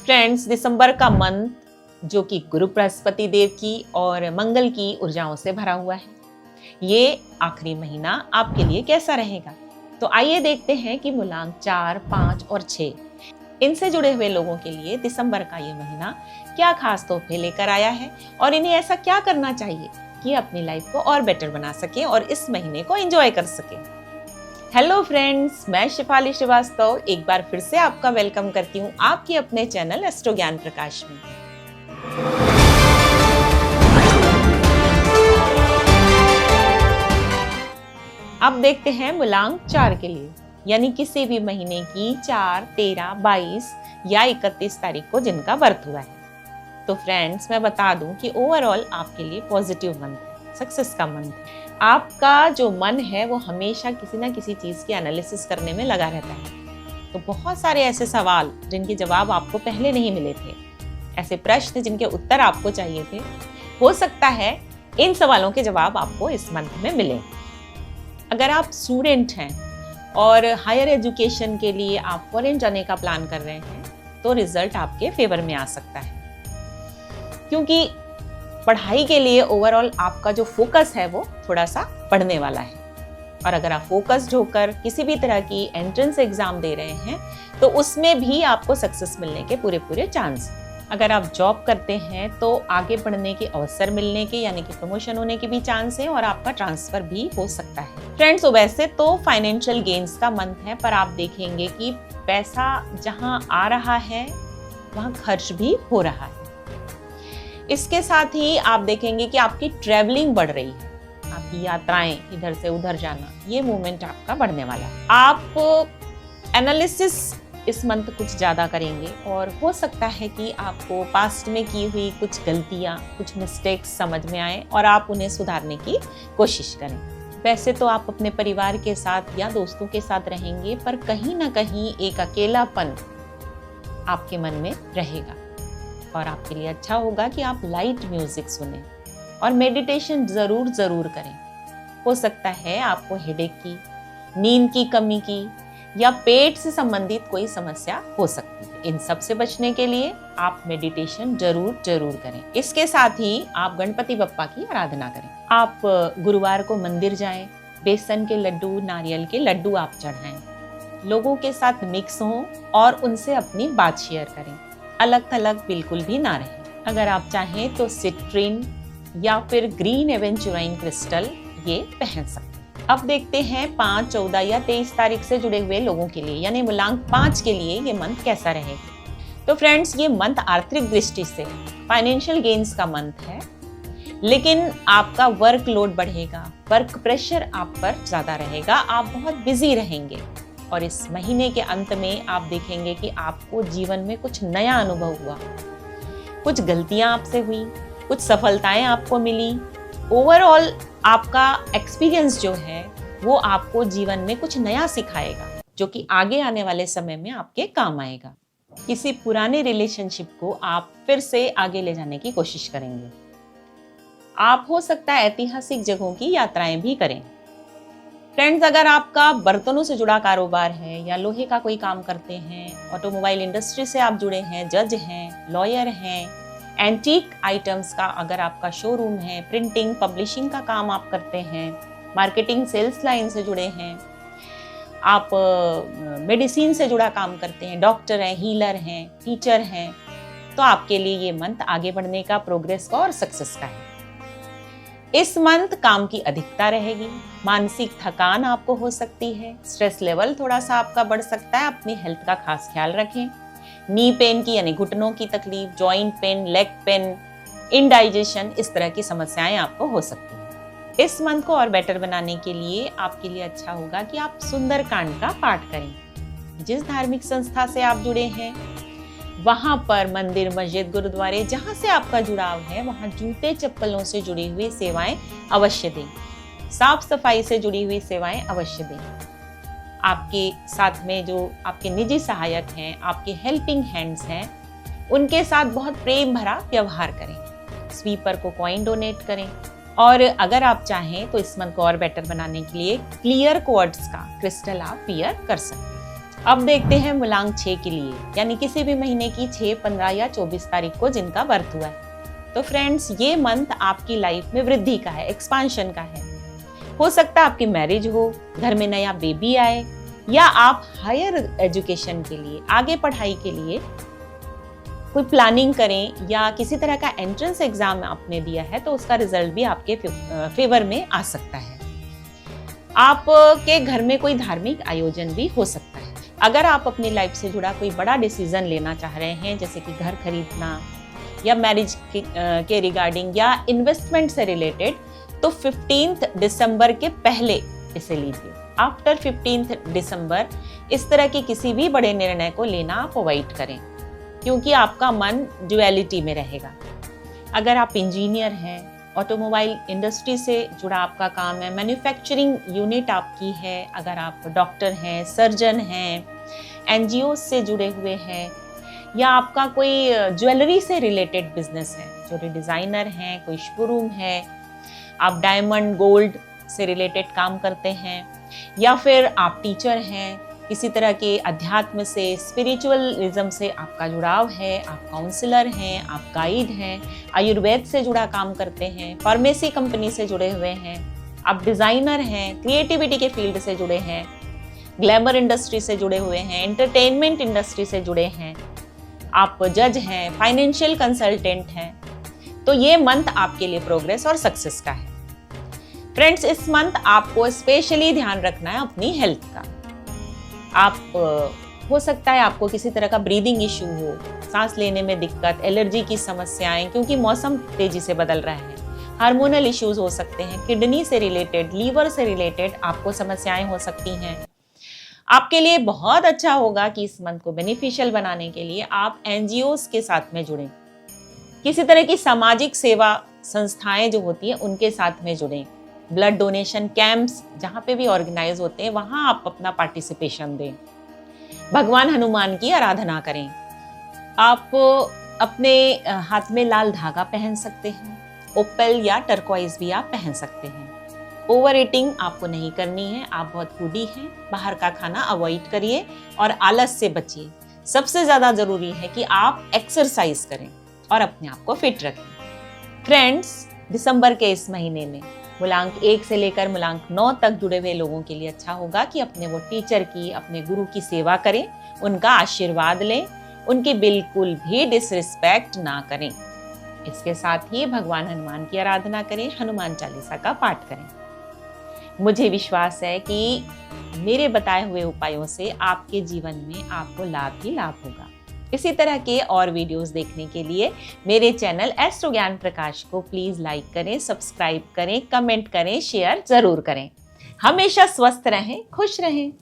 Friends, दिसंबर का month जो कि गुरु बृहस्पति देव की और मंगल की ऊर्जाओं से भरा हुआ है, ये आखिरी महीना आपके लिए कैसा रहेगा? तो आइए देखते हैं कि मूलांक 4, 5 और 6 इनसे जुड़े हुए लोगों के लिए दिसंबर का ये महीना क्या खास तोहफे लेकर आया है और इन्हें ऐसा क्या करना चाहिए कि अपनी लाइफ को और बेटर बना सके और इस महीने को एंजॉय कर सके। हेलो फ्रेंड्स, मैं शिफाली श्रीवास्तव एक बार फिर से आपका वेलकम करती हूँ आपके अपने चैनल एस्ट्रो ज्ञान प्रकाश में। अब देखते हैं मूलांक 4 के लिए, यानी किसी भी महीने की 4, 13, 22 या 31 तारीख को जिनका बर्थ हुआ है। तो फ्रेंड्स, मैं बता दूं कि ओवरऑल आपके लिए पॉजिटिव मंथ है, सक्सेस का मंथ है। आपका जो मन है वो हमेशा किसी ना किसी चीज की एनालिसिस करने में लगा रहता है। तो बहुत सारे ऐसे सवाल जिनके जवाब आपको पहले नहीं मिले थे, ऐसे प्रश्न जिनके उत्तर आपको चाहिए थे, हो सकता है इन सवालों के जवाब आपको इस मंथ में मिले। अगर आप स्टूडेंट हैं और हायर एजुकेशन के लिए आप फॉरेन जाने का प्लान कर रहे हैं तो रिजल्ट आपके फेवर में आ सकता है, क्योंकि पढ़ाई के लिए ओवरऑल आपका जो फोकस है वो थोड़ा सा पढ़ने वाला है। और अगर आप फोकस्ड होकर किसी भी तरह की एंट्रेंस एग्जाम दे रहे हैं तो उसमें भी आपको सक्सेस मिलने के पूरे चांस। अगर आप जॉब करते हैं तो आगे बढ़ने के अवसर मिलने के, यानी कि प्रमोशन होने के भी चांस है और आपका ट्रांसफर भी हो सकता है। फ्रेंड्स, वैसे तो फाइनेंशियल गेन्स का मंथ है, पर आप देखेंगे कि पैसा जहां आ रहा है वहां खर्च भी हो रहा है। इसके साथ ही आप देखेंगे कि आपकी ट्रैवलिंग बढ़ रही है, आपकी यात्राएं, इधर से उधर जाना, ये मूवमेंट आपका बढ़ने वाला है। आप एनालिसिस इस मंथ कुछ ज्यादा करेंगे और हो सकता है कि आपको पास्ट में की हुई कुछ गलतियां, कुछ मिस्टेक्स समझ में आए और आप उन्हें सुधारने की कोशिश करें। वैसे तो आप अपने परिवार के साथ या दोस्तों के साथ रहेंगे, पर कहीं ना कहीं एक अकेलापन आपके मन में रहेगा और आपके लिए अच्छा होगा कि आप लाइट म्यूजिक सुनें और मेडिटेशन जरूर करें। हो सकता है आपको हेडेक की, नींद की कमी की या पेट से संबंधित कोई समस्या हो सकती है। इन सब से बचने के लिए आप मेडिटेशन जरूर करें। इसके साथ ही आप गणपति बप्पा की आराधना करें। आप गुरुवार को मंदिर जाएं, बेसन के लड्डू, नारियल के लड्डू आप चढ़ाएं, लोगों के साथ मिक्स हों और उनसे अपनी बात शेयर करें, अलग थलग बिल्कुल भी ना रहे। अगर आप चाहें तो सिट्रिन या फिर ग्रीन एवेंचुराइन क्रिस्टल ये पहन सकते हैं। अब देखते हैं 5, 14 या 23 तारीख से जुड़े हुए लोगों के लिए, यानी मूलांक 5 के लिए ये मंथ कैसा रहेगा। तो फ्रेंड्स, ये मंथ आर्थिक दृष्टि से फाइनेंशियल गेन्स का मंथ है, लेकिन आपका वर्क लोड बढ़ेगा, वर्क प्रेशर आप पर ज्यादा रहेगा, आप बहुत बिजी रहेंगे और इस महीने के अंत में आप देखेंगे कि आपको जीवन में कुछ नया अनुभव हुआ, कुछ गलतियां आपसे हुई, कुछ सफलताएं आपको मिली। ओवरऑल आपका एक्सपीरियंस जो है वो आपको जीवन में कुछ नया सिखाएगा, जो कि आगे आने वाले समय में आपके काम आएगा। किसी पुराने रिलेशनशिप को आप फिर से आगे ले जाने की कोशिश करेंगे। आप हो सकता है ऐतिहासिक जगहों की यात्राएं भी करें। फ्रेंड्स, अगर आपका बर्तनों से जुड़ा कारोबार है या लोहे का कोई काम करते हैं, ऑटोमोबाइल इंडस्ट्री से आप जुड़े हैं, जज हैं, लॉयर हैं, एंटीक आइटम्स का अगर आपका शोरूम है, प्रिंटिंग पब्लिशिंग का काम आप करते हैं, मार्केटिंग सेल्स लाइन से जुड़े हैं, आप मेडिसिन से जुड़ा काम करते हैं, डॉक्टर हैं, हीलर हैं, टीचर हैं, तो आपके लिए ये मंथ आगे बढ़ने का, प्रोग्रेस का और सक्सेस का है। इस मंथ काम की अधिकता रहेगी, मानसिक थकान आपको हो सकती है, स्ट्रेस लेवल थोड़ा सा आपका बढ़ सकता है। अपनी हेल्थ का खास ख्याल रखें। नी पेन की, यानी घुटनों की तकलीफ, joint pain, leg pain, indigestion, इस तरह की समस्याएं आपको हो सकती हैं। इस मंथ को और बेटर बनाने के लिए आपके लिए अच्छा होगा कि आप सुंदरकांड का पाठ करें। जिस धार्मिक संस्था से आप जुड़े हैं वहां पर मंदिर, मस्जिद, गुरुद्वारे, जहां से आपका जुड़ाव है वहां जूते चप्पलों से जुड़ी हुई सेवाएं अवश्य दें। साफ सफाई से जुड़ी हुई सेवाएं अवश्य दें। आपके साथ में जो आपके निजी सहायक हैं, आपके हेल्पिंग हैंड्स हैं, उनके साथ बहुत प्रेम भरा व्यवहार करें। स्वीपर को कॉइन डोनेट करें और अगर आप चाहें तो इस मंथ को और बेटर बनाने के लिए क्लियर क्वार्ट्ज का क्रिस्टल आप वियर कर सकते हैं। अब देखते हैं मूलांक 6 के लिए, यानी किसी भी महीने की 6, 15 या 24 तारीख को जिनका बर्थ हुआ है। तो फ्रेंड्स, ये मंथ आपकी लाइफ में वृद्धि का है, एक्सपांशन का है। हो सकता है आपकी मैरिज हो, घर में नया बेबी आए, या आप हायर एजुकेशन के लिए, आगे पढ़ाई के लिए कोई प्लानिंग करें, या किसी तरह का एंट्रेंस एग्जाम आपने दिया है तो उसका रिजल्ट भी आपके फेवर में आ सकता है। आपके घर में कोई धार्मिक आयोजन भी हो सकता है। अगर आप अपनी लाइफ से जुड़ा कोई बड़ा डिसीजन लेना चाह रहे हैं, जैसे कि घर खरीदना या मैरिज के रिगार्डिंग या इन्वेस्टमेंट से रिलेटेड, तो 15 दिसंबर के पहले इसे लीजिए। आफ्टर 15 दिसंबर इस तरह के किसी भी बड़े निर्णय को लेना आप अवॉइड करें, क्योंकि आपका मन ड्युअलिटी में रहेगा। अगर आप इंजीनियर हैं, ऑटोमोबाइल इंडस्ट्री से जुड़ा आपका काम है, मैन्युफैक्चरिंग यूनिट आपकी है, अगर आप डॉक्टर हैं, सर्जन हैं, एनजीओ से जुड़े हुए हैं, या आपका कोई ज्वेलरी से रिलेटेड बिजनेस है, जो डिज़ाइनर हैं, कोई शोरूम है, आप डायमंड गोल्ड से रिलेटेड काम करते हैं, या फिर आप टीचर हैं, किसी तरह के अध्यात्म से, स्पिरिचुअलिज्म से आपका जुड़ाव है, आप काउंसलर हैं, आप गाइड हैं, आयुर्वेद से जुड़ा काम करते हैं, फार्मेसी कंपनी से जुड़े हुए हैं, आप डिज़ाइनर हैं, क्रिएटिविटी के फील्ड से जुड़े हैं, ग्लैमर इंडस्ट्री से जुड़े हुए हैं, एंटरटेनमेंट इंडस्ट्री से जुड़े हैं, आप जज हैं, फाइनेंशियल कंसल्टेंट हैं, तो ये मंथ आपके लिए प्रोग्रेस और सक्सेस का है। फ्रेंड्स, इस मंथ आपको स्पेशली ध्यान रखना है अपनी हेल्थ का। आप हो सकता है आपको किसी तरह का ब्रीदिंग इशू हो, सांस लेने में दिक्कत, एलर्जी की समस्याएं, क्योंकि मौसम तेजी से बदल रहा है, हार्मोनल इश्यूज हो सकते हैं, किडनी से रिलेटेड, लीवर से रिलेटेड आपको समस्याएं हो सकती हैं। आपके लिए बहुत अच्छा होगा कि इस मंथ को बेनिफिशियल बनाने के लिए आप एनजीओस के साथ में जुड़ें, किसी तरह की सामाजिक सेवा संस्थाएं जो होती हैं उनके साथ में जुड़ें, ब्लड डोनेशन कैंप्स जहाँ पे भी ऑर्गेनाइज होते हैं वहाँ आप अपना पार्टिसिपेशन दें, भगवान हनुमान की आराधना करें। आप अपने हाथ में लाल धागा पहन सकते हैं, ओपल या टर्कोइज भी आप पहन सकते हैं। ओवर ईटिंग आपको नहीं करनी है, आप बहुत फूडी हैं, बाहर का खाना अवॉइड करिए और आलस से बचिए। सबसे ज़्यादा ज़रूरी है कि आप एक्सरसाइज करें और अपने आप को फिट रखें। फ्रेंड्स, दिसंबर के इस महीने में मूलांक 1 से लेकर मूलांक 9 तक जुड़े हुए लोगों के लिए अच्छा होगा कि अपने वो टीचर की, अपने गुरु की सेवा करें, उनका आशीर्वाद लें, उनकी बिल्कुल भी डिसरिस्पेक्ट ना करें। इसके साथ ही भगवान हनुमान की आराधना करें, हनुमान चालीसा का पाठ करें। मुझे विश्वास है कि मेरे बताए हुए उपायों से आपके जीवन में आपको लाभ ही लाभ होगा। इसी तरह के और वीडियोस देखने के लिए मेरे चैनल एस्ट्रो ज्ञान प्रकाश को प्लीज लाइक करें, सब्सक्राइब करें, कमेंट करें, शेयर जरूर करें। हमेशा स्वस्थ रहें, खुश रहें।